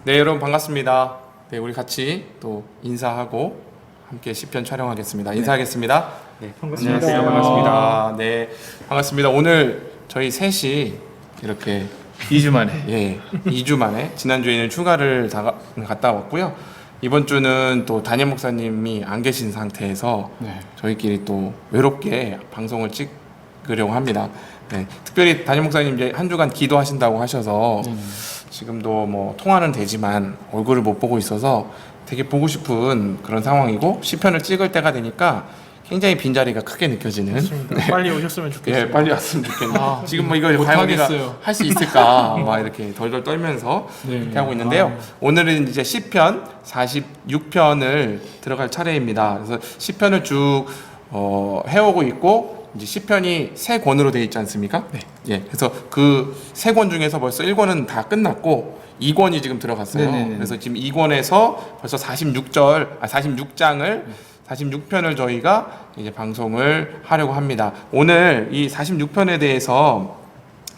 네, 여러분 반갑습니다. 네, 우리 같이 또 인사하고 함께 시편 촬영하겠습니다. 인사하겠습니다. 네, 반갑습니다. 안녕하세요. 반갑습니다. 네, 반갑습니다. 오늘 저희 셋이 이렇게 2주 만에. 예, 2주 만에 지난주에는 휴가를 갔다 왔고요. 이번 주는 또 담임 목사님이 안 계신 상태에서 네. 저희끼리 또 외롭게 방송을 찍으려고 합니다. 네, 특별히 담임 목사님 이제 한 주간 기도하신다고 하셔서 지금도 뭐 통화는 되지만 얼굴을 못 보고 있어서 되게 보고 싶은 그런 상황이고 시편을 찍을 때가 되니까 굉장히 빈자리가 크게 느껴지는. 네. 빨리 오셨으면 좋겠어요. 예, 빨리 왔으면 좋겠네요. 지금 뭐 이걸 못 과연 우리가 하겠어요. 할 수 있을까 막 이렇게 덜덜 떨면서 네. 이렇게 하고 있는데요. 오늘은 이제 시편 46편을 들어갈 차례입니다. 그래서 시편을 쭉 해오고 있고 이제 시편이 세 권으로 되어 있지 않습니까? 네. 예, 그래서 그 세 권 중에서 벌써 1권은 다 끝났고 2권이 지금 들어갔어요. 네네네. 그래서 지금 2권에서 벌써 46장을 46편을 저희가 이제 방송을 하려고 합니다. 오늘 이 46편에 대해서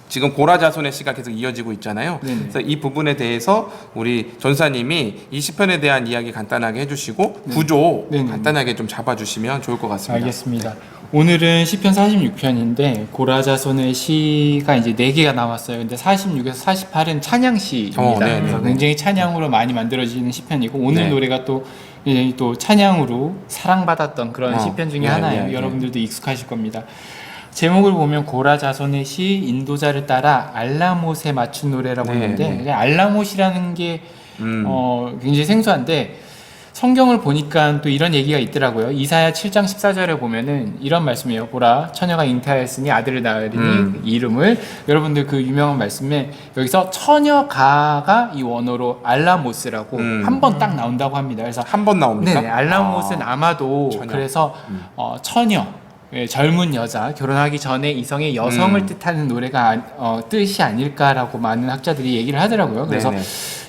지금 고라자손의 시가 계속 이어지고 있잖아요. 네네. 그래서 이 부분에 대해서 우리 전사님이 이 시편에 대한 이야기 간단하게 해주시고 구조 네네. 간단하게 좀 잡아주시면 좋을 것 같습니다. 알겠습니다. 오늘은 시편 46편인데 고라자손의 시가 이제 4개가 나왔어요. 근데 46에서 48은 찬양시입니다. 네네. 그래서 굉장히 찬양으로 많이 만들어지는 시편이고 오늘 네. 노래가 또 찬양으로 사랑받았던 그런 시편 중에 네, 하나예요. 네, 네. 여러분들도 익숙하실 겁니다. 제목을 보면 고라자손의 시 인도자를 따라 알라못에 맞춘 노래라고 네, 했는데 네. 알라못이라는 게 굉장히 생소한데 성경을 보니까 또 이런 얘기가 있더라고요. 이사야 7장 14절에 보면은 이런 말씀이에요. 보라 처녀가 잉태하였으니 아들을 낳으리니 그 이름을 여러분들 그 유명한 말씀에 여기서 처녀가가 이 원어로 알라모스라고 한 번 딱 나온다고 합니다. 그래서 한 번 나옵니까? 네, 알라못은 아마도 처녀. 그래서 처녀, 예, 젊은 여자, 결혼하기 전에 이성의 여성을 뜻하는 노래가 뜻이 아닐까라고 많은 학자들이 얘기를 하더라고요. 그래서 네네.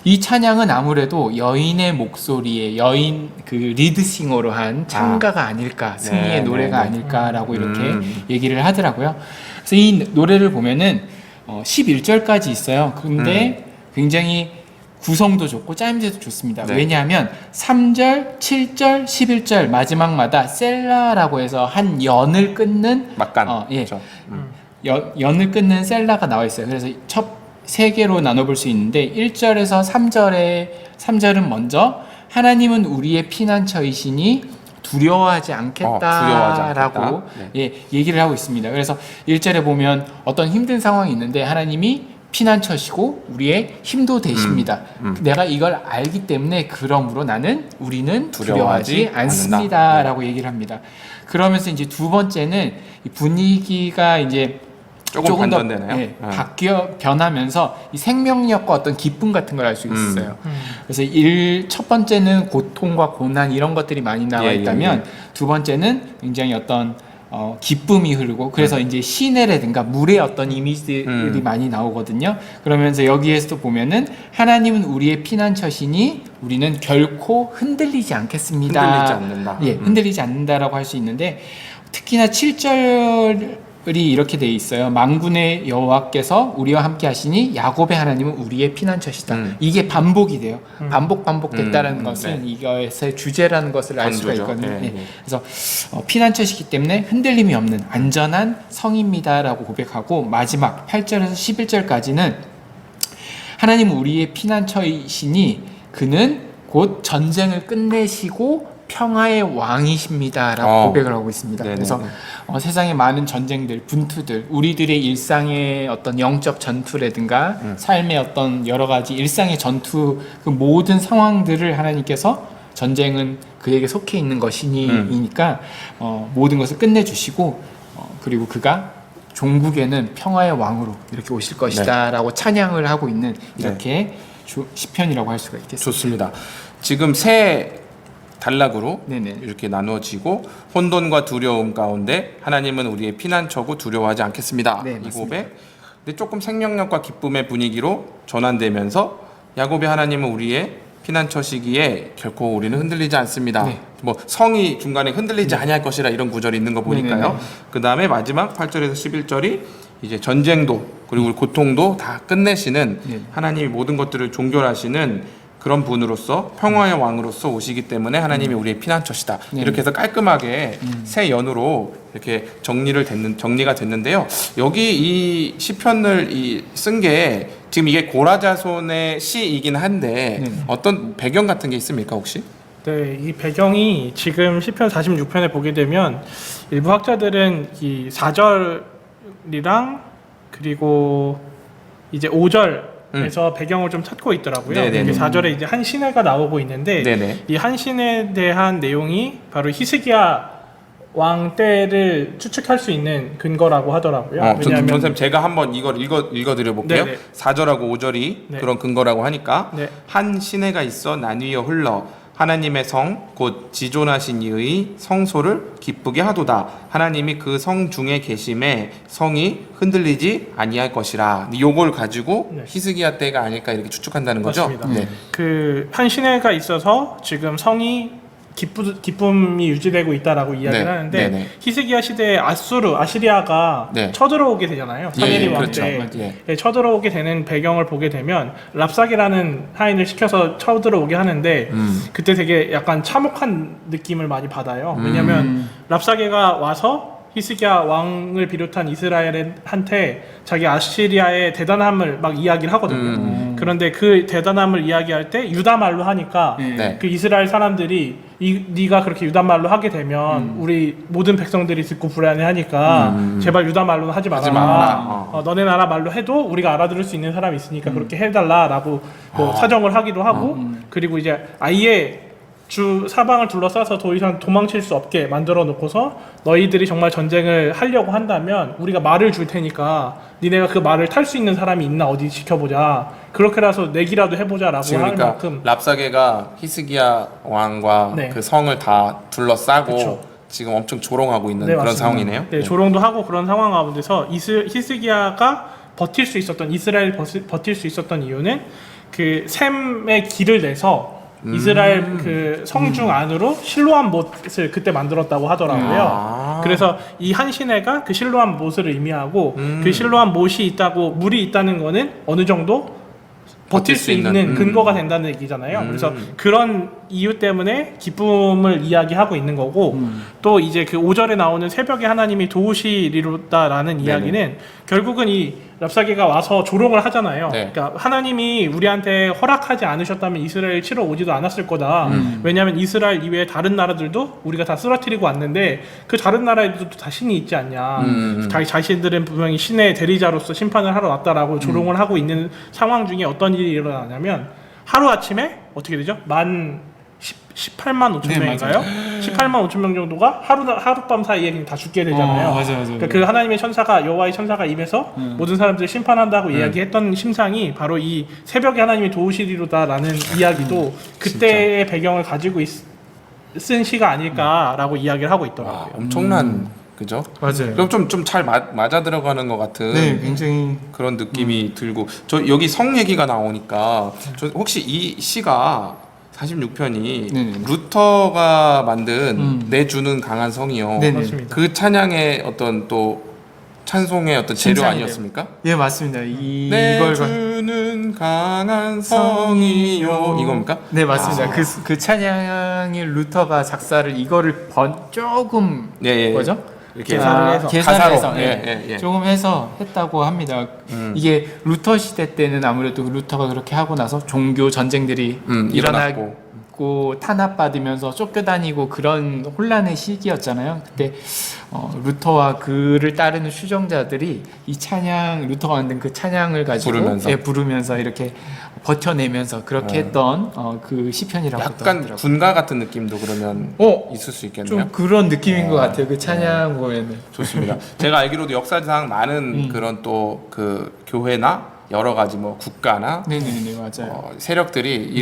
이 찬양은 아무래도 여인의 목소리에 여인 그 리드싱어로 한 찬가가 아닐까, 승리의 네, 노래가 네, 네. 아닐까라고 이렇게 얘기를 하더라고요. 그래서 이 노래를 보면은 11절까지 있어요. 근데 굉장히 구성도 좋고 짜임새도 좋습니다. 네. 왜냐하면 3절, 7절, 11절 마지막마다 셀라라고 해서 한 연을 끊는 막간. 예. 그렇죠. 연을 끊는 셀라가 나와 있어요. 그래서 첫 세 개로 나눠볼 수 있는데 1절에서 3절은 먼저 하나님은 우리의 피난처이시니 두려워하지 않겠다라고 두려워하지 않겠다. 예, 얘기를 하고 있습니다. 그래서 1절에 보면 어떤 힘든 상황이 있는데 하나님이 피난처시고 우리의 힘도 되십니다. 내가 이걸 알기 때문에 그러므로 우리는 두려워하지 않습니다라고 얘기를 합니다. 그러면서 이제 두 번째는 이 분위기가 이제 조금 반전되나요? 예, 변하면서 이 생명력과 어떤 기쁨 같은 걸 알 수 있어요. 그래서 첫 번째는 고통과 고난 이런 것들이 많이 나와 있다면 두 번째는 굉장히 어떤 기쁨이 흐르고 그래서 이제 시내라든가 물의 어떤 이미지들이 많이 나오거든요. 그러면서 여기에서도 보면은 하나님은 우리의 피난처시니 우리는 결코 흔들리지 않겠습니다. 흔들리지 않는다. 예, 흔들리지 않는다라고 할 수 있는데 특히나 7절이 이렇게 돼 있어요. 만군의 여호와께서 우리와 함께 하시니 야곱의 하나님은 우리의 피난처시다. 이게 반복이 돼요. 반복됐다는 것은 네. 이것의 주제라는 것을 알 수가 전주죠. 있거든요. 네, 예. 네. 그래서 피난처시기 때문에 흔들림이 없는 안전한 성입니다라고 고백하고 마지막 8절에서 11절까지는 하나님은 우리의 피난처이시니 그는 곧 전쟁을 끝내시고 평화의 왕이십니다라고 고백을 하고 있습니다. 네네네. 그래서 세상의 많은 전쟁들, 분투들, 우리들의 일상의 어떤 영적 전투라든가 삶의 어떤 여러 가지 일상의 전투 그 모든 상황들을 하나님께서 전쟁은 그에게 속해 있는 것이니까 모든 것을 끝내주시고 그리고 그가 종국에는 평화의 왕으로 이렇게 오실 것이다라고 찬양을 하고 있는 이렇게 시편이라고 할 수가 있겠습니다. 좋습니다. 지금 세 단락으로 네네. 이렇게 나누어지고 혼돈과 두려움 가운데 하나님은 우리의 피난처고 두려워하지 않겠습니다. 네, 이 맞습니다. 고백. 근데 조금 생명력과 기쁨의 분위기로 전환되면서 야곱의 하나님은 우리의 피난처시기에 결코 우리는 흔들리지 않습니다. 네. 뭐 성이 중간에 흔들리지 아니할 것이라 이런 구절이 있는 거 보니까요. 네네네. 그 다음에 마지막 8절에서 11절이 이제 전쟁도 그리고 고통도 다 끝내시는 네. 하나님이 모든 것들을 종결하시는 그런 분으로서 평화의 왕으로서 오시기 때문에 하나님이 우리의 피난처시다. 네. 이렇게 해서 깔끔하게 새 연으로 이렇게 정리가 됐는데요. 여기 이 시편을 쓴 게 지금 이게 고라자손의 시이긴 한데 네. 어떤 배경 같은 게 있습니까 혹시? 네, 이 배경이 지금 시편 46편에 보게 되면 일부 학자들은 이 4절이랑 그리고 이제 5절에서 배경을 좀 찾고 있더라고요. 네네네. 4절에 이제 한 시내가 나오고 있는데 네네. 이 한 시내에 대한 내용이 바로 히스기야 왕 때를 추측할 수 있는 근거라고 하더라고요. 선생님 제가 한번 이걸 읽어드려 볼게요. 네네. 4절하고 5절이 네. 그런 근거라고 하니까 네. 한 시내가 있어 나뉘어 흘러 하나님의 성 곧 지존하신 이의 성소를 기쁘게 하도다. 하나님이 그 성 중에 계심에 성이 흔들리지 아니할 것이라. 요걸 가지고 네. 히스기야 때가 아닐까 이렇게 추측한다는 거죠. 맞습니다. 네. 그 한 시내가 있어서 지금 성이 기쁨이 유지되고 있다라고 이야기를 네, 하는데 네네. 히스기야 시대에 아시리아가 네. 쳐들어오게 되잖아요. 사메리 왕 그렇죠. 때 예. 쳐들어오게 되는 배경을 보게 되면 랍사게라는 하인을 시켜서 쳐들어오게 하는데 그때 되게 약간 참혹한 느낌을 많이 받아요. 왜냐하면 랍사게가 와서 히스기야 왕을 비롯한 이스라엘한테 자기 아시리아의 대단함을 막 이야기를 하거든요. 그런데 그 대단함을 이야기할 때 유다 말로 하니까 네. 그 이스라엘 사람들이 네가 그렇게 유다 말로 하게 되면 우리 모든 백성들이 듣고 불안해하니까 제발 유다 말로는 하지 하지 말아라. 말아라. 너네 나라 말로 해도 우리가 알아들을 수 있는 사람이 있으니까 그렇게 해달라라고 뭐 사정을 하기도 하고 그리고 이제 아예 주 사방을 둘러싸서 더 이상 도망칠 수 없게 만들어 놓고서 너희들이 정말 전쟁을 하려고 한다면 우리가 말을 줄 테니까 니네가 그 말을 탈 수 있는 사람이 있나 어디 지켜보자. 그렇게라서 내기라도 해보자라고 지금 할 그러니까 만큼 랍사게가 히스기야 왕과 네. 그 성을 다 둘러싸고 그쵸. 지금 엄청 조롱하고 있는 네, 그런 맞습니다. 상황이네요. 네, 조롱도 하고 그런 상황 가운데서 히스기야가 버틸 수 있었던 이스라엘 버틸 수 있었던 이유는 그 셈의 길을 내서 이스라엘 그 성중 안으로 실로암 못을 그때 만들었다고 하더라고요. 그래서 이 한 시내가 그 실로암 못을 의미하고 그 실로암 못이 있다고 물이 있다는 거는 어느 정도 버틸 수 있는 근거가 된다는 얘기잖아요. 그래서 그런 이유 때문에 기쁨을 이야기하고 있는 거고 또 이제 그 5절에 나오는 새벽에 하나님이 도우시리로다라는 이야기는 결국은 이 랍사게가 와서 조롱을 하잖아요. 네. 그러니까 하나님이 우리한테 허락하지 않으셨다면 이스라엘 치러 오지도 않았을 거다. 왜냐하면 이스라엘 이외에 다른 나라들도 우리가 다 쓰러뜨리고 왔는데 그 다른 나라에도 다 신이 있지 않냐. 자기 자신들은 분명히 신의 대리자로서 심판을 하러 왔다라고 조롱을 하고 있는 상황 중에 어떤 일이 일어나냐면 하루아침에 어떻게 되죠? 18만 5천 네, 명인가요? 18만 5천 명 정도가 하룻밤 사이에 그냥 다 죽게 되잖아요. 맞아요. 그러니까 그 하나님의 천사가 여호와의 천사가 임해서 모든 사람들을 심판한다고 이야기했던 심상이 바로 이 새벽에 하나님이 도우시리로다라는 이야기도 그때의 배경을 가지고 쓴 시가 아닐까라고 이야기를 하고 있더라고요. 엄청난 그죠? 맞아요. 그럼 좀 잘 맞아 들어가는 것 같은 네, 굉장히 그런 느낌이 들고 저 여기 성 얘기가 나오니까 저 혹시 이 시가 46편이 네네네. 루터가 만든 내주는 강한 성이요. 네네. 맞습니다. 그 찬양의 어떤 또 찬송의 어떤 재료 심상이래요. 아니었습니까? 예 맞습니다. 이걸 내주는 강한 성이요 이겁니까? 네 맞습니다. 아. 그 찬양이 루터가 작사를 이거를 조금 예. 뭐죠? 이렇게 계산을 해서. 계산을 가사로. 해서 예. 조금 해서 했다고 합니다. 이게 루터 시대 때는 아무래도 루터가 그렇게 하고 나서 종교 전쟁들이 일어나고 탄압받으면서 쫓겨다니고 그런 혼란의 시기였잖아요. 그때 루터와 그를 따르는 수정자들이 이 찬양 루터가 만든 그 찬양을 가지고 부르면서 이렇게 버텨내면서 그렇게 했던 그 시편이라고 약간 하더라고요. 군가 같은 느낌도 그러면 있을 수 있겠네요. 좀 그런 느낌인 것 같아요. 그 찬양 보면은. 좋습니다. 제가 알기로도 역사상 많은 그런 또 그 교회나 여러 가지 뭐 국가나 네네네 맞아요. 세력들이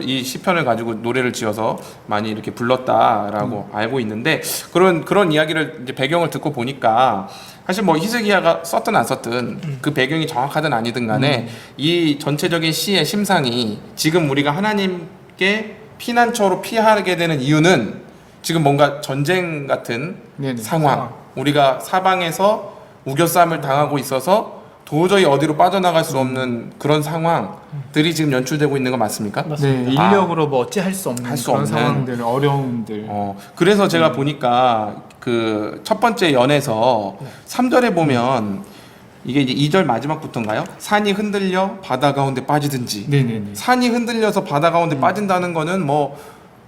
이 시편을 가지고 노래를 지어서 많이 이렇게 불렀다라고 알고 있는데 그런 이야기를 이제 배경을 듣고 보니까 사실 뭐 히스기야가 썼든 안 썼든 그 배경이 정확하든 아니든 간에 이 전체적인 시의 심상이 지금 우리가 하나님께 피난처로 피하게 되는 이유는 지금 뭔가 전쟁 같은 네네. 상황 우리가 사방에서 우겨싸움을 당하고 있어서 도저히 어디로 빠져나갈 수 없는 그런 상황들이 지금 연출되고 있는 거 맞습니까? 맞습니다. 네, 인력으로 뭐 어찌 할 수 없는 할수 그런 없는. 상황들, 어려움들. 그래서 제가 보니까 그 첫 번째 연에서 3절에 보면 이게 이제 2절 마지막부터인가요? 산이 흔들려 바다 가운데 빠지든지. 네네네. 산이 흔들려서 바다 가운데 빠진다는 거는 뭐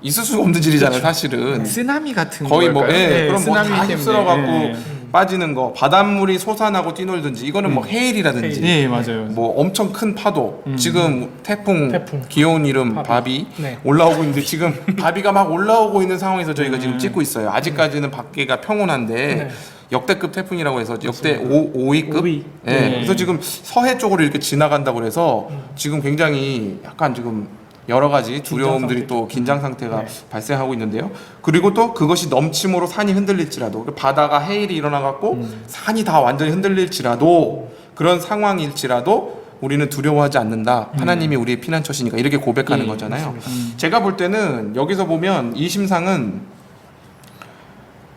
있을 수가 없는 일이잖아요, 사실은. 쓰나미 같은 거의 뭐, 걸까요? 예, 그럼 뭐 다 쓰나미 때문에. 휩쓸어갖고 예. 빠지는 거, 바닷물이 솟아나고 뛰놀든지, 이거는 뭐 해일이라든지, 네, 맞아요. 뭐 엄청 큰 파도, 지금 태풍, 귀여운 이름 바비, 네. 올라오고 있는데 지금 바비가 막 올라오고 있는 상황에서 저희가 지금 찍고 있어요. 아직까지는 밖에가 평온한데 네. 역대급 태풍이라고 해서 역대 5위급. 5위. 예, 네. 그래서 지금 서해 쪽으로 이렇게 지나간다고 그래서 지금 굉장히 약간 지금 여러 가지 두려움들이 또 긴장 상태가 발생하고 있는데요. 그리고 또 그것이 넘침으로 산이 흔들릴지라도 바다가 해일이 일어나갖고 산이 다 완전히 흔들릴지라도 그런 상황일지라도 우리는 두려워하지 않는다. 하나님이 우리의 피난처시니까 이렇게 고백하는 예, 거잖아요. 제가 볼 때는 여기서 보면 이 심상은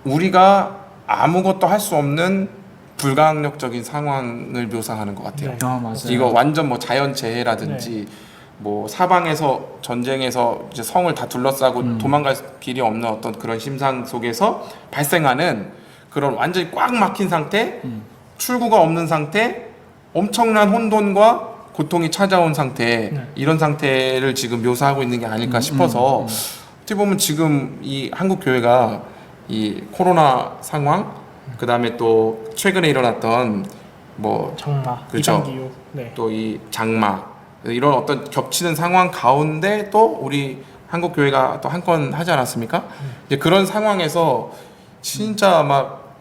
우리가 아무것도 할 수 없는 불가항력적인 상황을 묘사하는 것 같아요. 네. 아, 맞아요. 이거 완전 뭐 자연재해라든지 뭐 사방에서 전쟁에서 이제 성을 다 둘러싸고 도망갈 길이 없는 어떤 그런 심상 속에서 발생하는 그런 완전히 꽉 막힌 상태, 출구가 없는 상태, 엄청난 혼돈과 고통이 찾아온 상태, 이런 상태를 지금 묘사하고 있는 게 아닐까 싶어서 어떻게 보면 지금 이 한국 교회가 이 코로나 상황, 그 다음에 또 최근에 일어났던 뭐 장마, 그렇죠. 이상기후. 네. 또 이 장마 이런 어떤 겹치는 상황 가운데 또 우리 한국 교회가 또 한 건 하지 않았습니까? 이제 그런 상황에서 진짜 막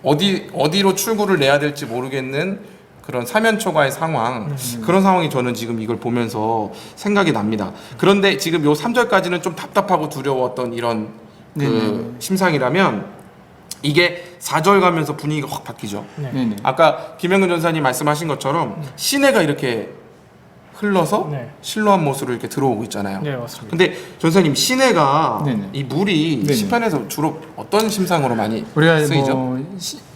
어디로 출구를 내야 될지 모르겠는 그런 사면초가의 상황, 그런 상황이 저는 지금 이걸 보면서 생각이 납니다. 그런데 지금 요 3절까지는 좀 답답하고 두려웠던 이런 그 심상이라면 이게 4절 가면서 분위기가 확 바뀌죠. 네. 네네. 아까 김영근 전사님 말씀하신 것처럼 시내가 이렇게 흘러서 네. 실로암 못으로 이렇게 들어오고 있잖아요. 네, 맞습니다. 근데 전사님 시내가 네네. 이 물이 네네. 시편에서 주로 어떤 심상으로 많이 우리가 쓰이죠? 뭐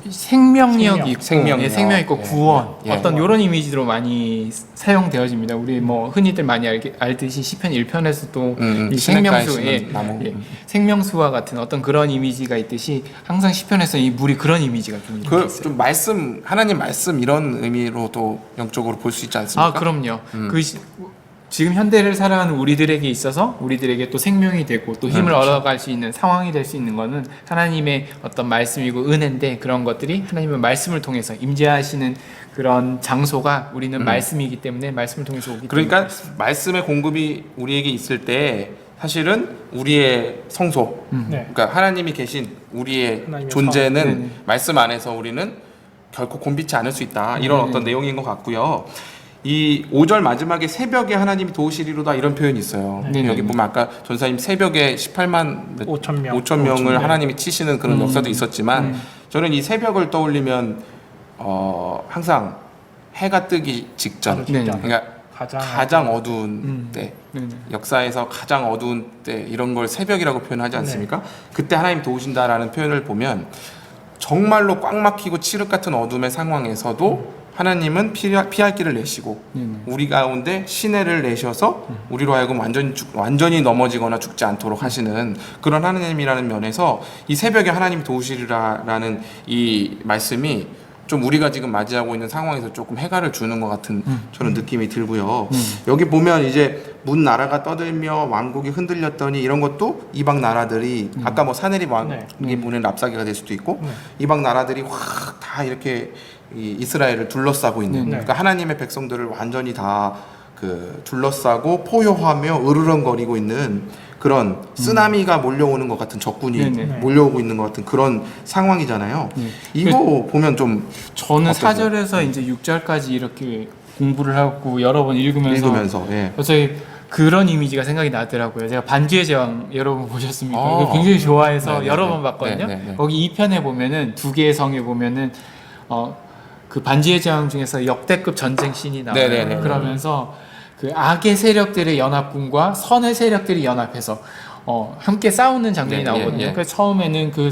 생명력이 있고, 생명력. 예, 생명 있고 예. 구원 예. 어떤 이런 이미지로 많이 사용되어집니다. 우리 뭐 흔히들 많이 알듯이 시편 1편에서도 이 시냇가에 생명수, 심은 나무. 생명수와 같은 어떤 그런 이미지가 있듯이 항상 시편에서 이 물이 그런 이미지가 좀 있어요. 그 좀 말씀 하나님 말씀 이런 의미로도 영적으로 볼 수 있지 않습니까? 아, 그럼요. 지금 현대를 살아가는 우리들에게 있어서 우리들에게 또 생명이 되고 또 힘을 얻어갈 수 있는 상황이 될 수 있는 거는 하나님의 어떤 말씀이고 은혜인데, 그런 것들이 하나님의 말씀을 통해서 임재하시는 그런 장소가 우리는 말씀이기 때문에 말씀을 통해서 오기 때문에. 그러니까 말씀의 공급이 우리에게 있을 때 사실은 우리의 성소, 네. 그러니까 하나님이 계신 우리의 하나님의 존재는 네네. 말씀 안에서 우리는 결코 곤비치 않을 수 있다. 이런 어떤 내용인 것 같고요. 이 5절 마지막에 새벽에 하나님이 도우시리로다 이런 표현이 있어요. 네. 여기 보면 아까 전사님 새벽에 18만 5천 명. 5천 명을 하나님이 치시는 그런 역사도 있었지만 저는 이 새벽을 떠올리면 항상 해가 뜨기 직전, 네. 그러니까 가장 어두운 때, 네네. 역사에서 가장 어두운 때 이런 걸 새벽이라고 표현하지 않습니까? 그때 하나님 도우신다라는 표현을 보면 정말로 꽉 막히고 칠흑 같은 어둠의 상황에서도 하나님은 피할 길을 내시고 우리 가운데 시내를 내셔서 우리로 하여금 완전히 넘어지거나 죽지 않도록 하시는 그런 하나님이라는 면에서 이 새벽에 하나님 도우시리라라는 이 말씀이 좀 우리가 지금 맞이하고 있는 상황에서 조금 해가를 주는 것 같은 저는 느낌이 들고요. 여기 보면 이제 문 나라가 떠들며 왕국이 흔들렸더니 이런 것도 이방 나라들이 아까 뭐 사내리 왕이 보낸 랍사기가 될 수도 있고 이방 나라들이 확 다 이렇게 이 이스라엘을 둘러싸고 있는 그러니까 하나님의 백성들을 완전히 다 그 둘러싸고 포효하며 으르렁거리고 있는 그런 쓰나미가 몰려오는 것 같은 적군이 몰려오고 있는 것 같은 그런 상황이잖아요. 이거 보면 좀 저는 어떠세요? 4절에서 이제 6절까지 이렇게 공부를 하고 여러 번 읽으면서 예. 갑자기 그런 이미지가 생각이 나더라고요. 제가 반지의 제왕 여러분 보셨습니까? 아. 이거 굉장히 좋아해서 네네네. 여러 번 봤거든요. 네네네. 거기 2편에 보면은 두 개의 성에 보면은 그 반지의 제왕 중에서 역대급 전쟁 씬이 나와요. 네네네. 그러면서 그 악의 세력들의 연합군과 선의 세력들이 연합해서 함께 싸우는 장면이 네, 나오거든요. 예, 예. 그래서 처음에는 그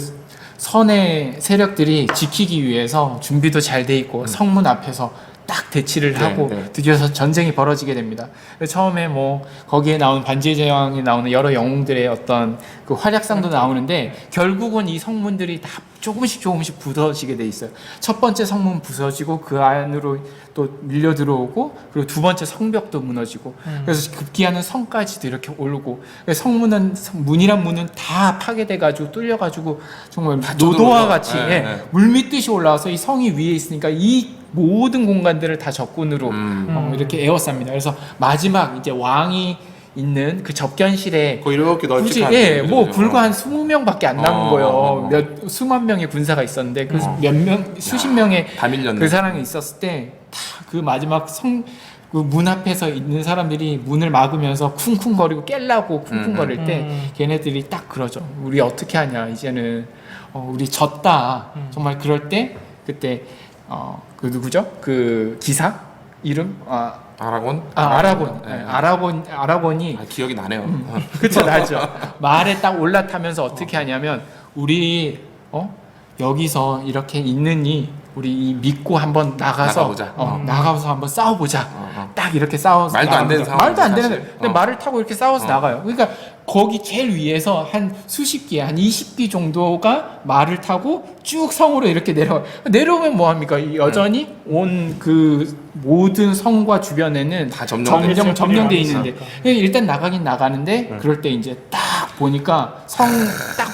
선의 세력들이 지키기 위해서 준비도 잘 돼 있고 성문 앞에서 딱 딱 대치를 네, 하고 네. 드디어 전쟁이 벌어지게 됩니다. 그래서 처음에 뭐 거기에 나온 반지의 제왕에 나오는 여러 영웅들의 어떤 그 활약상도 나오는데 결국은 이 성문들이 다 조금씩 부서지게 돼 있어요. 첫 번째 성문 부서지고 그 안으로 또 밀려 들어오고 그리고 두 번째 성벽도 무너지고 그래서 급기야는 성까지도 이렇게 오르고 성문은 문이란 문은 다 파괴돼 가지고 뚫려 가지고 정말 노도와 같이 네, 예, 네. 물밀듯이 올라와서 이 성이 위에 있으니까 이 모든 공간들을 다 적군으로 이렇게 에워쌉니다. 그래서 마지막 이제 왕이 있는 그 접견실에 거의 이렇게 굳이 널찍한 예, 뭐 그죠? 불과 한 20명밖에 안 남은 거예요. 몇 수만 명의 군사가 있었는데 그 몇 명 수십 명의 다 밀렸네. 그 사람이 있었을 때 다 그 마지막 성 그 문 앞에서 있는 사람들이 문을 막으면서 쿵쿵거리고 깰라고 쿵쿵거릴 때 걔네들이 딱 그러죠. 우리 어떻게 하냐 이제는 우리 졌다. 정말 그럴 때 그때 그 누구죠? 그 기사 이름 아라곤? 아라곤. 네. 아라곤이 기억이 나네요. 그쵸 나죠. 말에 딱 올라타면서 어떻게 하냐면 우리 여기서 이렇게 있느니 우리 이 믿고 한번 나가서 나가보자. 나가서 한번 싸워보자. 딱 이렇게 싸워서 말도 안 되는 나갑니다. 말도 안 상황이죠, 되는. 사실. 근데 말을 타고 이렇게 싸워서 나가요. 그러니까 거기 제일 위에서 한 수십 기, 한 20기 정도가 말을 타고 쭉 성으로 이렇게 내려와. 내려오면 뭐 합니까? 여전히 온 그 모든 성과 주변에는 다 점령돼 점령돼 있어요. 있는데 일단 나가긴 나가는데 그럴 때 이제 딱 보니까 성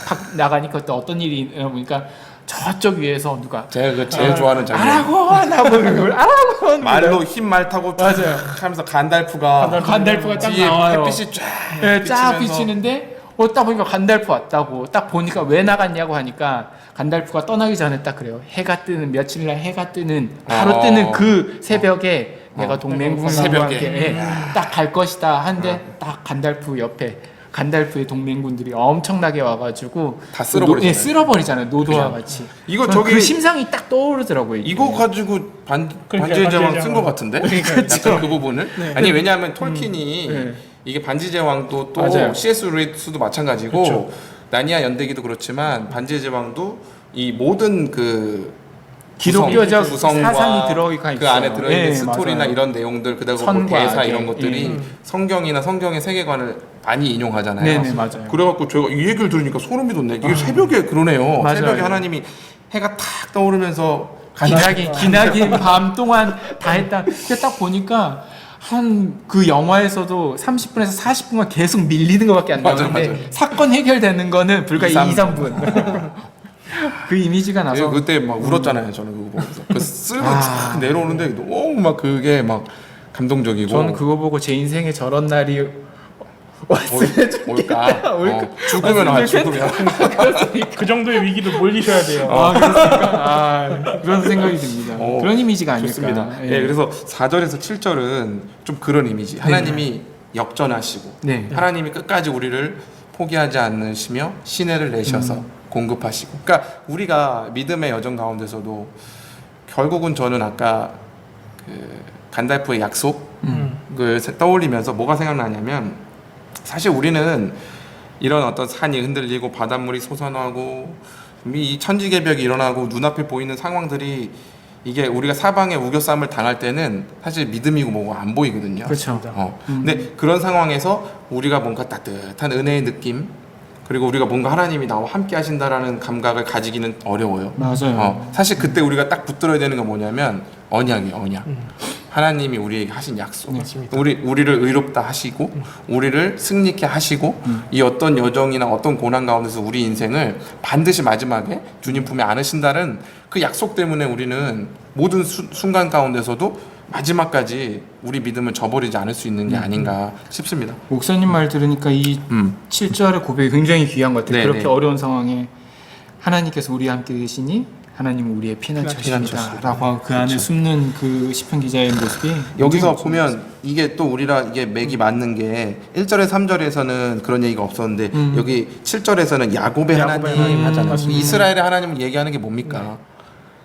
딱 나가니까 또 어떤 일이 일어나니까 저쪽 위에서 누가 제가 제일 좋아하는 장면. 아라곤 하고 아라곤 말로 흰 말 타고 쫙 맞아요. 하면서 간달프가 간달프가 딱 뒤에 나와요. 햇빛이 쫙 네, 쫙 비치면서 비치는데 딱 보니까 간달프 왔다고 딱 보니까 왜 나갔냐고 하니까 간달프가 떠나기 전에 딱 그래요. 해가 뜨는 며칠날 해가 뜨는 바로 뜨는 그 새벽에 내가 동맹군과 새벽에. 함께 딱 갈 것이다 한데 딱 간달프 옆에 간달프의 동맹군들이 엄청나게 와가지고 다 쓸어버리잖아요. 쓸어버리잖아요. 노도와 그죠. 같이. 이거 저는 저기 그 심상이 딱 떠오르더라고요. 이게. 이거 가지고 반지의 제왕 쓴 것 같은데? 약간 그 부분을? 아니 왜냐하면 톨킨이 네. 이게 반지의 제왕도 또 맞아요. C.S. 루이스도 마찬가지고 그쵸. 나니아 연대기도 그렇지만 반지의 제왕도 이 모든 그 기독교적 구성과 사상이 들어가 그 있어요. 안에 들어있는 네, 스토리나 맞아요. 이런 내용들 그다음에 뭐 선과 대사 악의, 이런 것들이 성경이나 성경의 세계관을 많이 인용하잖아요. 네네 맞아요. 그래갖고 제가 이 얘기를 들으니까 소름이 돋네. 이게 새벽에 그러네요. 맞아요. 새벽에 하나님이 해가 탁 떠오르면서 기나긴 밤 동안 다 했다. 근데 딱 보니까 한 그 영화에서도 30분에서 40분간 계속 밀리는 것밖에 안 맞아요, 나오는데 맞아요. 사건 해결되는 거는 불과 2, 3분. 그 이미지가 나서 그때 막 울었잖아요. 저는 그거 보면서 그 쓸고 아. 쫙 내려오는데 너무 막 그게 막 감동적이고 저는 그거 보고 제 인생에 저런 날이 왔으면 좋겠다. 올까? 죽으면 왔으면 죽으면 그 정도의 위기도 몰리셔야 돼요. 그렇습니까? 그런 생각이 듭니다. 그런 이미지가 아닐까. 좋습니다. 예. 네, 그래서 4절에서 7절은 좀 그런 이미지. 하나님이 역전하시고 네. 하나님이 끝까지 우리를 포기하지 않으시며 시내를 내셔서 공급하시고. 그러니까 우리가 믿음의 여정 가운데서도 결국은 저는 아까 그 간달프의 약속을 떠올리면서 뭐가 생각나냐면 사실 우리는 이런 어떤 산이 흔들리고 바닷물이 솟아나고 이 천지개벽이 일어나고 눈앞에 보이는 상황들이 이게 우리가 사방에 우겨쌈을 당할 때는 사실 믿음이고 뭐고 안 보이거든요. 그렇죠. 근데 그런 상황에서 우리가 뭔가 따뜻한 은혜의 느낌 그리고 우리가 뭔가 하나님이 나와 함께 하신다라는 감각을 가지기는 어려워요. 맞아요. 사실 그때 우리가 딱 붙들어야 되는 건 뭐냐면 언약이에요, 언약. 하나님이 우리에게 하신 약속. 맞습니다. 우리를 의롭다 하시고, 우리를 승리케 하시고, 이 어떤 여정이나 어떤 고난 가운데서 우리 인생을 반드시 마지막에 주님 품에 안으신다는 그 약속 때문에 우리는 모든 순간 가운데서도 마지막까지 우리 믿음을 저버리지 않을 수 있는 게 아닌가 싶습니다. 목사님 말 들으니까 이 7절의 고백이 굉장히 귀한 것 같아요. 네네. 그렇게 어려운 상황에 하나님께서 우리와 함께 계시니 하나님은 우리의 피난처시다 라고 하고 그 안에 숨는 그 시편 기자의 모습이 여기서 굉장히 보면 이게 또 우리랑 이게 맥이 맞는 게 1절에 3절에서는 그런 얘기가 없었는데 여기 7절에서는 야곱의 하나님 하잖아요. 맞습니다. 이스라엘의 하나님을 얘기하는 게 뭡니까?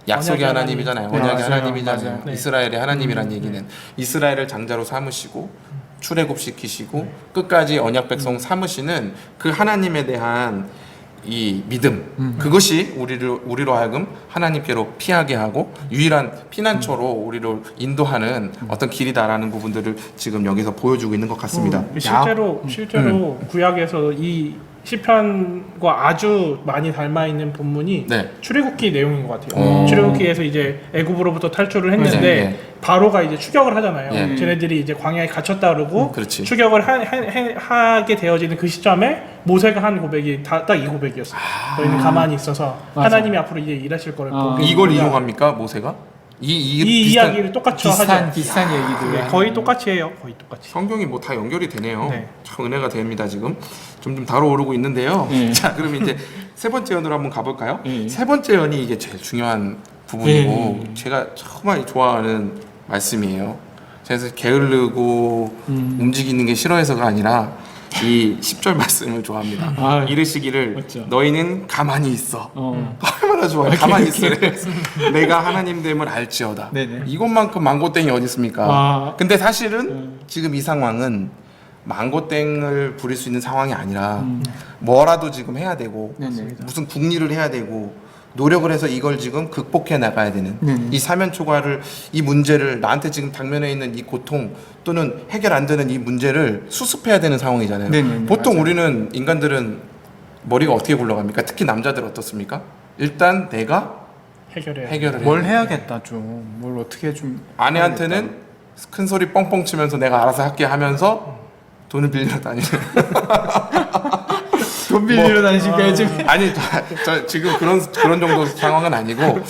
약속의 언약의 하나님이잖아요. 네, 언약의 맞아요. 하나님이잖아요. 맞아요. 네. 이스라엘의 하나님이란 얘기는 이스라엘을 장자로 삼으시고 출애굽시키시고 끝까지 언약 백성 삼으시는 그 하나님에 대한 이 믿음 그것이 우리로 하여금 하나님께로 피하게 하고 유일한 피난처로 우리를 인도하는 어떤 길이다라는 부분들을 지금 여기서 보여주고 있는 것 같습니다. 실제로 구약에서 이 시편과 아주 많이 닮아 있는 본문이 네. 출애굽기 내용인 것 같아요. 출애굽기에서 이제 애굽으로부터 탈출을 했는데 네. 바로가 이제 추격을 하잖아요. 예. 쟤네들이 이제 광야에 갇혔다 그러고 그렇지. 추격을 하게 되어지는 그 시점에 모세가 한 고백이 딱 이 고백이었어요. 너희는 가만히 있어서 맞아. 하나님이 앞으로 이제 일하실 거를 보게 이걸 되구나. 이용합니까 모세가? 이 비슷한- 이야기를 똑같이 하죠. 비슷한 얘기들. 네, 거의 똑같이 해요. 거의 똑같이. 성경이 뭐 다 연결이 되네요. 네. 참 은혜가 됩니다 지금. 점점 달아오르고 있는데요. 네. 자, 그럼 이제 세 번째 연으로 한번 가볼까요? 네. 세 번째 연이 이게 제일 중요한 부분이고 네. 제가 정말 좋아하는 말씀이에요. 그래서 게으르고 움직이는 게 싫어해서가 아니라 이 10절 말씀을 좋아합니다. 아, 이르시기를 맞죠. 너희는 가만히 있어. 얼마나 좋아요. 이렇게, 가만히 이렇게. 있으래. 내가 하나님 됨을 알지어다. 네네. 이것만큼 망고땡이 어디 있습니까? 아. 근데 사실은 지금 이 상황은 망고땡을 부릴 수 있는 상황이 아니라 뭐라도 지금 해야 되고 네네. 무슨 국리를 해야 되고 노력을 해서 이걸 지금 극복해 나가야 되는 이 사면 초과를 이 문제를 나한테 지금 당면에 있는 이 고통 또는 해결 안 되는 이 문제를 수습해야 되는 상황이잖아요. 네네네, 보통 맞아요. 우리는 인간들은 머리가 어떻게 굴러갑니까? 특히 남자들 어떻습니까? 일단 내가 해결을 뭘 해야 해야겠다 좀. 뭘 어떻게 좀. 아내한테는 큰 소리 뻥뻥 치면서 내가 알아서 할게 하면서 돈을 빌려 다니는 돈 빌리러 다니실까요 지금? 아니 저 지금 그런 정도 상황은 아니고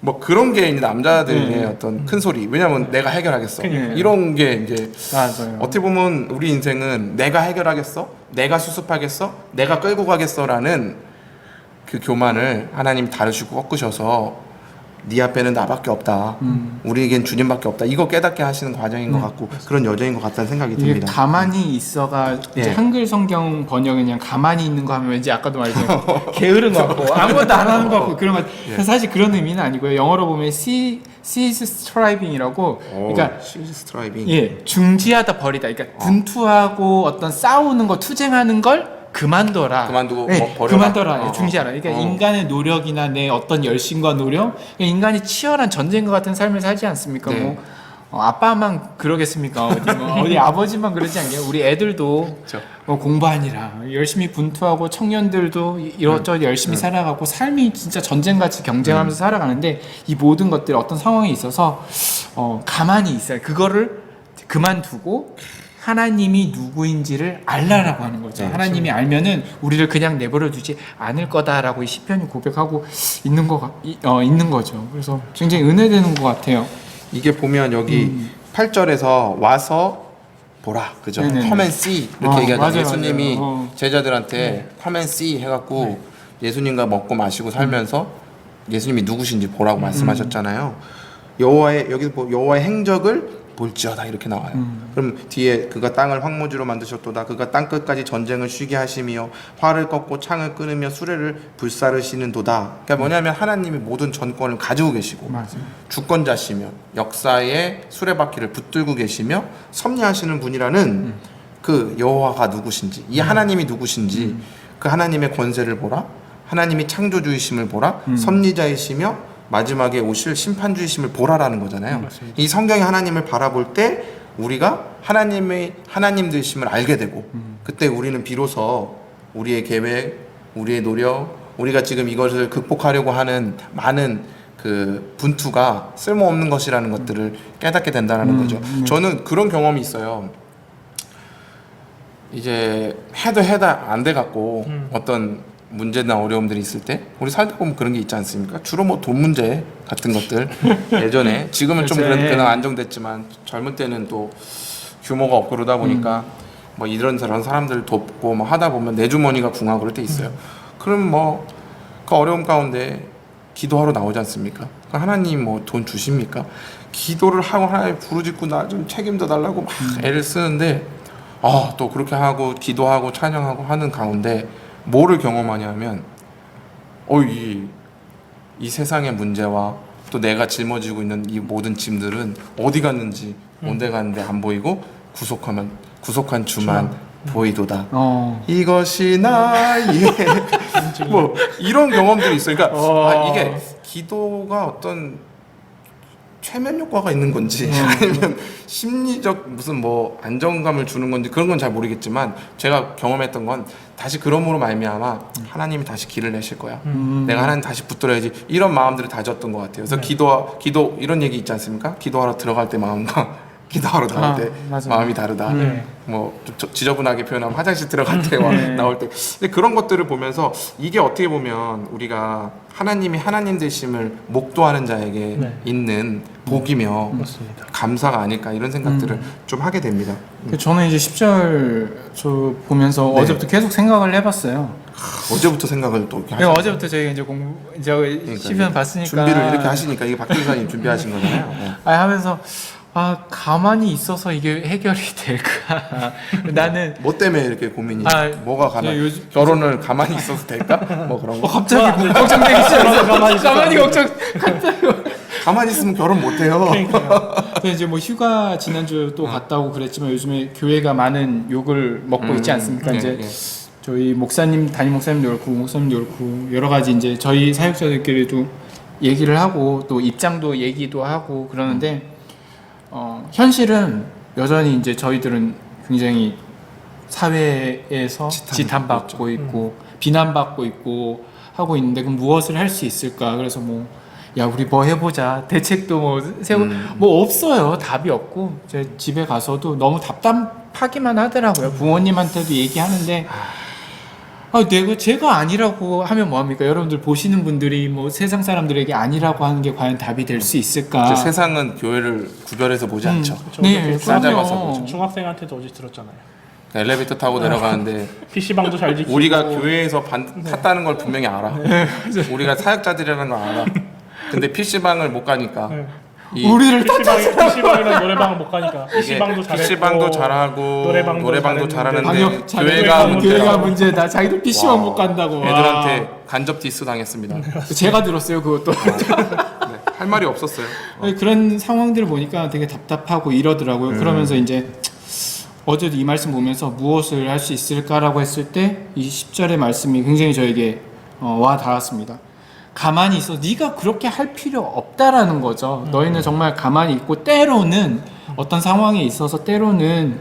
뭐 그런 게 이제 남자들의 어떤 큰 소리 왜냐면 내가 해결하겠어 그러니까요. 이런 게 이제 맞아요. 어떻게 보면 우리 인생은 내가 해결하겠어 내가 수습하겠어 내가 끌고 가겠어라는 그 교만을 하나님 다루시고 꺾으셔서 네 앞에는 나밖에 없다 우리에겐 주님밖에 없다 이거 깨닫게 하시는 과정인 것 같고 그런 여정인 것 같다는 생각이 이게 듭니다. 가만히 있어가 이제 예. 한글 성경 번역은 그냥 가만히 있는 거 하면 왠지 아까도 말했지만 게으른 거 같고 아무것도 안 하는 거 같고 그런 거 사실 그런 의미는 아니고요. 영어로 보면 cease striving이라고 그러니까 스트라이빙 예 중지하다 버리다 그러니까 분투하고 어떤 싸우는 거 투쟁하는 걸 그만둬라. 그만두고 네, 버려라. 그만둬라. 중지하라. 그러니까 인간의 노력이나 내 어떤 열심과 노력, 그러니까 인간이 치열한 전쟁과 같은 삶을 살지 않습니까? 네. 뭐 아빠만 그러겠습니까? 어디 아버지만 그러지 않게요? 우리 애들도 그렇죠. 뭐 공부하니라 열심히 분투하고 청년들도 이것저것 열심히 살아가고 삶이 진짜 전쟁같이 경쟁하면서 살아가는데 이 모든 것들이 어떤 상황에 있어서 가만히 있어요. 그거를 그만두고 하나님이 누구인지를 알라라고 하는 거죠. 네, 하나님이 알면은 우리를 그냥 내버려 두지 않을 거다라고 이 시편이 고백하고 있는 있는 거죠. 그래서 굉장히 은혜되는 것 같아요. 이게 보면 여기 8절에서 와서 보라 그죠? 네네네. Come and see 이렇게 얘기하잖아요. 맞아요, 예수님이 맞아요. 제자들한테 Come and see 해갖고 예수님과 먹고 마시고 살면서 예수님이 누구신지 보라고 말씀하셨잖아요. 여호와의 행적을 볼지어다 이렇게 나와요. 그럼 뒤에 그가 땅을 황무지로 만드셨도다. 그가 땅 끝까지 전쟁을 쉬게 하시며 활을 꺾고 창을 끊으며 수레를 불사르시는 도다. 그러니까 뭐냐면 하나님이 모든 전권을 가지고 계시고 맞아요. 주권자시며 역사의 수레바퀴를 붙들고 계시며 섭리하시는 분이라는 그 여호와가 누구신지 이 하나님이 누구신지 그 하나님의 권세를 보라. 하나님이 창조주이심을 보라. 섭리자이시며 마지막에 오실 심판주이심을 보라라는 거잖아요. 맞습니다. 이 성경의 하나님을 바라볼 때 우리가 하나님 되심을 알게 되고 그때 우리는 비로소 우리의 계획, 우리의 노력, 우리가 지금 이것을 극복하려고 하는 많은 그 분투가 쓸모없는 것이라는 것들을 깨닫게 된다는 거죠. 저는 그런 경험이 있어요. 이제 해도 안 돼 갖고 어떤 문제나 어려움들이 있을 때 우리 살다 보면 그런 게 있지 않습니까? 주로 뭐 돈 문제 같은 것들 예전에 지금은 좀 그렇죠. 그래도 안정됐지만 젊은 때는 또 규모가 없고 그러다 보니까 뭐 이런 저런 사람들 돕고 뭐 하다 보면 내 주머니가 궁하고 그럴 때 있어요. 그럼 뭐 그 어려움 가운데 기도하러 나오지 않습니까? 하나님 뭐 돈 주십니까? 기도를 하고 하나님 부르짖고 나 좀 책임져 달라고 막 애를 쓰는데 또 그렇게 하고 기도하고 찬양하고 하는 가운데 뭐를 경험하냐면 이 세상의 문제와 또 내가 짊어지고 있는 이 모든 짐들은 어디 갔는지 온데 갔는데 안 보이고 구속한 주만 보이도다. 어. 이것이 나의 뭐 이런 경험들이 있어요. 그러니까 이게 기도가 어떤 최면 효과가 있는 건지 아니면 심리적 무슨 뭐 안정감을 주는 건지 그런 건 잘 모르겠지만 제가 경험했던 건 다시 그럼으로 말미암아 하나님이 다시 길을 내실 거야. 내가 하나님 다시 붙들어야지 이런 마음들을 다졌던 것 같아요. 그래서 네. 기도 이런 얘기 있지 않습니까? 기도하러 들어갈 때 마음과 기도하러 나올 때 맞아요. 마음이 다르다. 네. 뭐좀 지저분하게 표현하면 화장실 들어갈 때와 나올 때. 근데 그런 것들을 보면서 이게 어떻게 보면 우리가 하나님이 하나님 되심을 목도하는 자에게 네. 있는 복이며 맞습니다. 감사가 아닐까 이런 생각들을 좀 하게 됩니다. 저는 이제 10절 저 보면서 네. 어제부터 계속 생각을 해봤어요. 어제부터 생각을 또 이렇게 내가 하시니까. 어제부터 저희가 이제 시편 봤으니까 준비를 이렇게 하시니까 이게 박 교사님 준비하신 거잖아요. 네. 하면서 가만히 있어서 이게 해결이 될까? 나는 뭐 때문에 이렇게 고민이? 뭐가 가만? 요즘- 결혼을 가만히 있어도 될까? 뭐 그런 거. 갑자기 뭐 걱정되기 시작해서 가만히 걱정. 가만히 있으면 결혼 못 해요. 그러니까요. 그래서 이제 뭐 휴가 지난주 또 갔다 오고 그랬지만 요즘에 교회가 많은 욕을 먹고 있지 않습니까? 예, 이제 예. 저희 목사님, 담임 목사님도 그렇고 목사님도 그렇고 여러 가지 이제 저희 사역자들끼리도 얘기를 하고 또 입장도 얘기도 하고 그러는데 현실은 여전히 이제 저희들은 굉장히 사회에서 지탄받고 있고 비난받고 있고 하고 있는데 그럼 무엇을 할 수 있을까? 그래서 야 우리 뭐 해보자 대책도 뭐 세우 뭐 없어요. 답이 없고 제 집에 가서도 너무 답답하기만 하더라고요. 부모님한테도 얘기하는데 제가 아니라고 하면 뭐합니까? 여러분들 보시는 분들이 뭐 세상 사람들에게 아니라고 하는 게 과연 답이 될 수 있을까? 이제 세상은 교회를 구별해서 보지 않죠. 네, 싸잡아서 그럼요. 보죠. 중학생한테도 어제 들었잖아요. 엘리베이터 타고 내려가는데 PC방도 잘 지키고. 우리가 교회에서 탔다는 걸 분명히 알아. 우리가 사역자들이라는 걸 알아. 근데 PC방을 못 가니까 네. 우리를 PC방이랑 노래방 못 가니까. PC방도 잘했고. PC방도 잘하고 노래방도 잘하는데 교회가 교회가 문제다. 자기들 PC방 와. 못 간다고. 애들한테 간접 디스 당했습니다. 제가 들었어요 그것도. 네, 할 말이 없었어요. 그런 상황들을 보니까 되게 답답하고 이러더라고요. 그러면서 이제 어제도 이 말씀 보면서 무엇을 할 수 있을까라고 했을 때 이 10절의 말씀이 굉장히 저에게 와 닿았습니다. 가만히 있어. 네가 그렇게 할 필요 없다라는 거죠. 너희는 정말 가만히 있고 때로는 어떤 상황에 있어서 때로는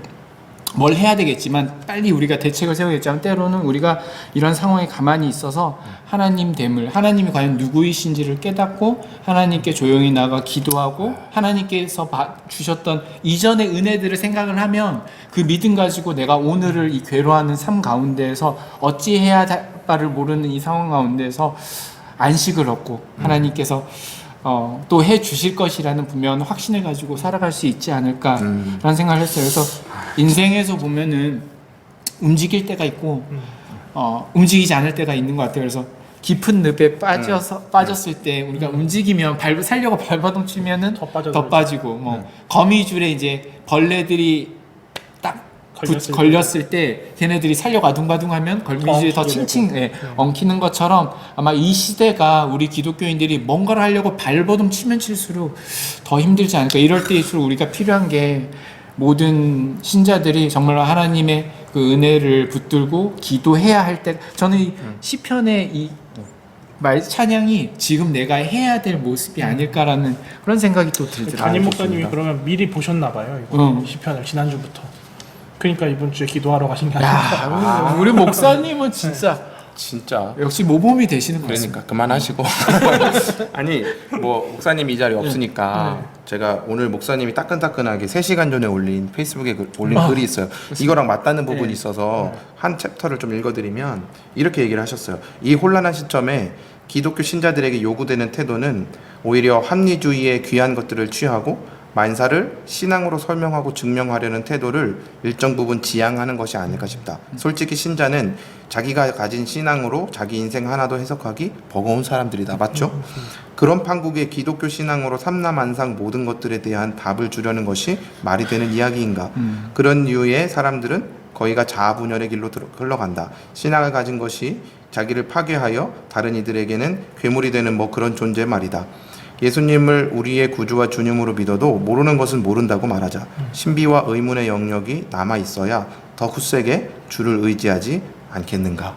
뭘 해야 되겠지만 빨리 우리가 대책을 세우겠지만 때로는 우리가 이런 상황에 가만히 있어서 하나님됨을 하나님이 과연 누구이신지를 깨닫고 하나님께 조용히 나가 기도하고 하나님께서 주셨던 이전의 은혜들을 생각을 하면 그 믿음 가지고 내가 오늘을 이 괴로워하는 삶 가운데에서 어찌해야 할 바를 모르는 이 상황 가운데에서 안식을 얻고 하나님께서 또 해 주실 것이라는 분명한 확신을 가지고 살아갈 수 있지 않을까라는 생각을 했어요. 그래서 인생에서 보면은 움직일 때가 있고 움직이지 않을 때가 있는 것 같아요. 그래서 깊은 늪에 빠졌을 때 우리가 움직이면 살려고 발버둥 치면은 더 빠지고 거미줄에 이제 벌레들이 딱 걸렸을 때 걔네들이 살려고 아둥바둥하면 걸미줄이 더 칭칭 엉키는 것처럼 아마 이 시대가 우리 기독교인들이 뭔가를 하려고 발버둥 치면 칠수록 더 힘들지 않을까. 이럴 때일수록 우리가 필요한 게 모든 신자들이 정말로 하나님의 그 은혜를 붙들고 기도해야 할 때 저는 이 시편의 이 찬양이 지금 내가 해야 될 모습이 아닐까라는 그런 생각이 또 들더라고요. 담임 목사님이 그러면 미리 보셨나 봐요. 이거 시편을 지난주부터. 그러니까 이번 주에 기도하러 가신 게 아닌가. 우리 목사님은 진짜 역시 모범이 되시는 것 같습니다. 그러니까 그만하시고 아니 뭐 목사님이 이 자리에 없으니까 제가 오늘 목사님이 따끈따끈하게 3시간 전에 올린 페이스북에 올린 글이 있어요. 이거랑 맞닿는 부분이 있어서 한 챕터를 좀 읽어드리면 이렇게 얘기를 하셨어요. 이 혼란한 시점에 기독교 신자들에게 요구되는 태도는 오히려 합리주의의 귀한 것들을 취하고 만사를 신앙으로 설명하고 증명하려는 태도를 일정 부분 지향하는 것이 아닐까 싶다. 솔직히 신자는 자기가 가진 신앙으로 자기 인생 하나도 해석하기 버거운 사람들이다. 맞죠? 그런 판국의 기독교 신앙으로 삼라만상 모든 것들에 대한 답을 주려는 것이 말이 되는 이야기인가? 그런 이유의 사람들은 거의가 자아분열의 길로 흘러간다. 신앙을 가진 것이 자기를 파괴하여 다른 이들에게는 괴물이 되는 뭐 그런 존재 말이다. 예수님을 우리의 구주와 주님으로 믿어도 모르는 것은 모른다고 말하자. 신비와 의문의 영역이 남아 있어야 더 굳세게 주를 의지하지 않겠는가.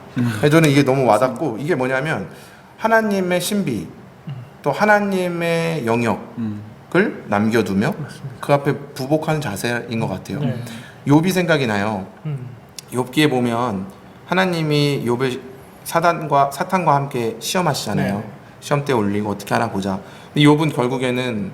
저는 이게 너무 와닿고, 이게 뭐냐면 하나님의 신비 또 하나님의 영역을 남겨두며 그 앞에 부복하는 자세인 것 같아요. 네. 욥이 생각이 나요. 음. 욥기에 보면 하나님이 욥을 사탄과 함께 시험하시잖아요. 네. 시험 때 올리고 어떻게 하나 보자. 근데 욥은 결국에는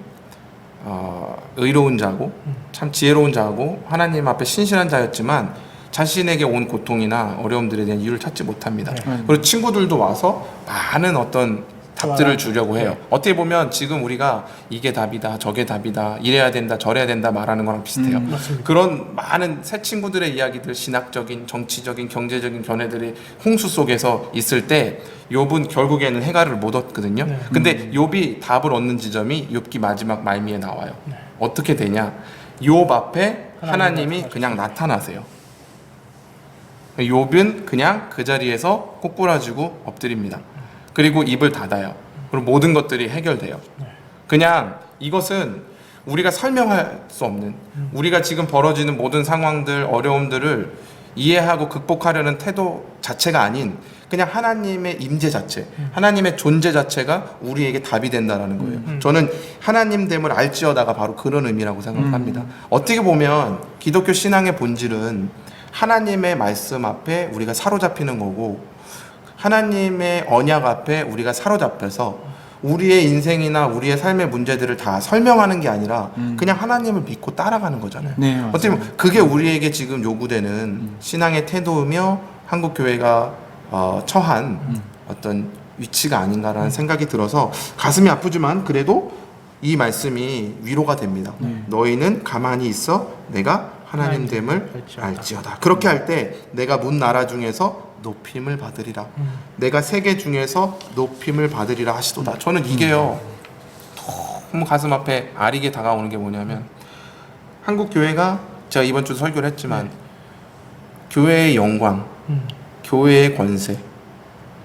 의로운 자고 참 지혜로운 자고 하나님 앞에 신실한 자였지만 자신에게 온 고통이나 어려움들에 대한 이유를 찾지 못합니다. 네. 그리고 친구들도 와서 많은 어떤 답들을 주려고 해요. 어떻게 보면 지금 우리가 이게 답이다, 저게 답이다, 이래야 된다, 저래야 된다 말하는 거랑 비슷해요. 맞습니다. 그런 많은 새 친구들의 이야기들, 신학적인, 정치적인, 경제적인 견해들이 홍수 속에서 있을 때 욥은 결국에는 해갈을 못 얻거든요. 네. 근데 욥이 답을 얻는 지점이 욥기 마지막 말미에 나와요. 네. 어떻게 되냐? 욥 앞에 하나님이 나타나시죠. 그냥 나타나세요. 욥은 그냥 그 자리에서 꼬꾸라지고 엎드립니다. 그리고 입을 닫아요. 그리고 모든 것들이 해결돼요. 그냥 이것은 우리가 설명할 수 없는, 우리가 지금 벌어지는 모든 상황들, 어려움들을 이해하고 극복하려는 태도 자체가 아닌 그냥 하나님의 임재 자체, 하나님의 존재 자체가 우리에게 답이 된다라는 거예요. 저는 하나님됨을 알지어다가 바로 그런 의미라고 생각합니다. 어떻게 보면 기독교 신앙의 본질은 하나님의 말씀 앞에 우리가 사로잡히는 거고, 하나님의 언약 앞에 우리가 사로잡혀서 우리의 인생이나 우리의 삶의 문제들을 다 설명하는 게 아니라 그냥 하나님을 믿고 따라가는 거잖아요. 네, 맞아요. 어떻게 보면 그게 우리에게 지금 요구되는 신앙의 태도이며 한국 교회가 처한 어떤 위치가 아닌가라는 생각이 들어서 가슴이 아프지만 그래도 이 말씀이 위로가 됩니다. 너희는 가만히 있어 내가 하나님됨을 알지어다. 그렇게 할 때 내가 문 나라 중에서 높임을 받으리라. 내가 세계 중에서 높임을 받으리라 하시도다. 저는 이게요 너무 가슴 앞에 아리게 다가오는 게 뭐냐면, 한국 교회가 제가 이번 주 설교를 했지만 교회의 영광, 교회의 권세,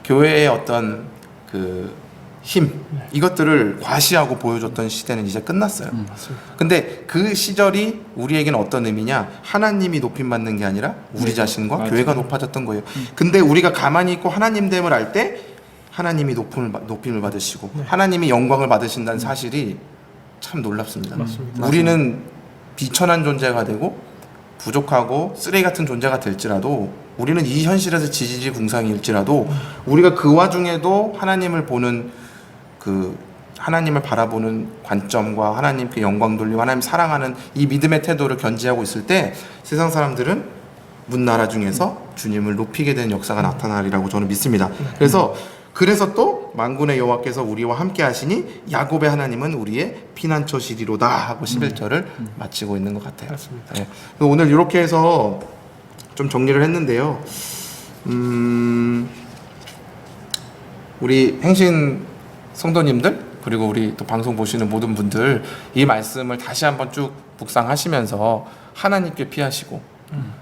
교회의 어떤 그 힘, 이것들을 과시하고 보여줬던 시대는 이제 끝났어요. 근데 그 시절이 우리에게는 어떤 의미냐? 하나님이 높임받는 게 아니라 우리 자신과 맞아요. 교회가 높아졌던 거예요. 근데 우리가 가만히 있고 하나님됨을 알 때 하나님이 높임을 받으시고 하나님이 영광을 받으신다는 사실이 참 놀랍습니다. 맞습니다. 우리는 비천한 존재가 되고 부족하고 쓰레기 같은 존재가 될지라도, 우리는 이 현실에서 지지지궁상일지라도 우리가 그 와중에도 하나님을 보는 그 하나님을 바라보는 관점과 하나님 그 영광 돌리고 하나님 사랑하는 이 믿음의 태도를 견지하고 있을 때 세상 사람들은 문나라 중에서 주님을 높이게 되는 역사가 나타나리라고 저는 믿습니다. 그래서 또 만군의 여호와께서 우리와 함께 하시니 야곱의 하나님은 우리의 피난처시리로다 하고 11절을 마치고 있는 것 같아요. 맞습니다. 네. 오늘 이렇게 해서 좀 정리를 했는데요. 우리 행신 성도님들 그리고 우리 또 방송 보시는 모든 분들 이 말씀을 다시 한번 쭉 묵상하시면서 하나님께 피하시고,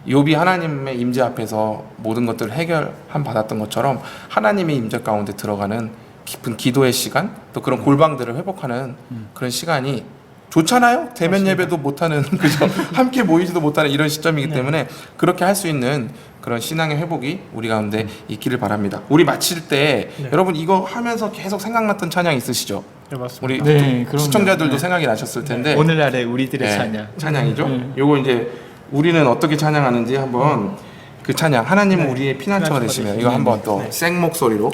욥이 하나님의 임재 앞에서 모든 것들을 해결함 받았던 것처럼 하나님의 임재 가운데 들어가는 깊은 기도의 시간, 또 그런 골방들을 회복하는 그런 시간이 좋잖아요. 대면 예배도 못하는 그죠? 함께 모이지도 못하는 이런 시점이기 때문에 그렇게 할 수 있는 그런 신앙의 회복이 우리 가운데 있기를 바랍니다. 우리 마칠 때 여러분 이거 하면서 계속 생각났던 찬양 있으시죠? 네, 맞습니다. 우리 네, 또 그럼요. 시청자들도 네. 생각이 나셨을 텐데 오늘날의 우리들의 네, 찬양. 찬양이죠. 네. 요거 이제 우리는 어떻게 찬양하는지 한번 그 찬양 하나님은 우리의 피난처가 되시면 이거 한번 또 생 목소리로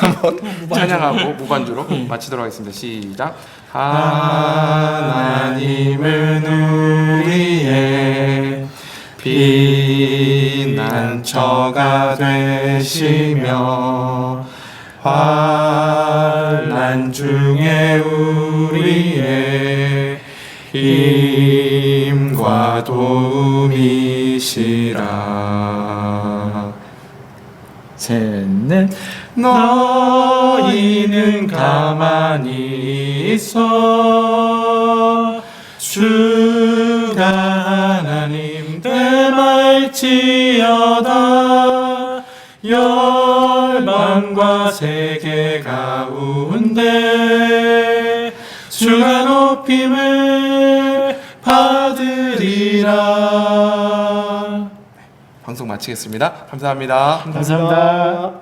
한번 찬양하고 무반주로 마치도록 하겠습니다. 시작. 하나님은 우리의 피난처가 되시며 환난 중에 우리의 힘과 도움이시라. 셋넷. 너희는 가만히 있어 주가 하나님 됨알지어다. 열방과 세계 가운데 주가 높임을 받으리라. 방송 마치겠습니다. 감사합니다. 감사합니다.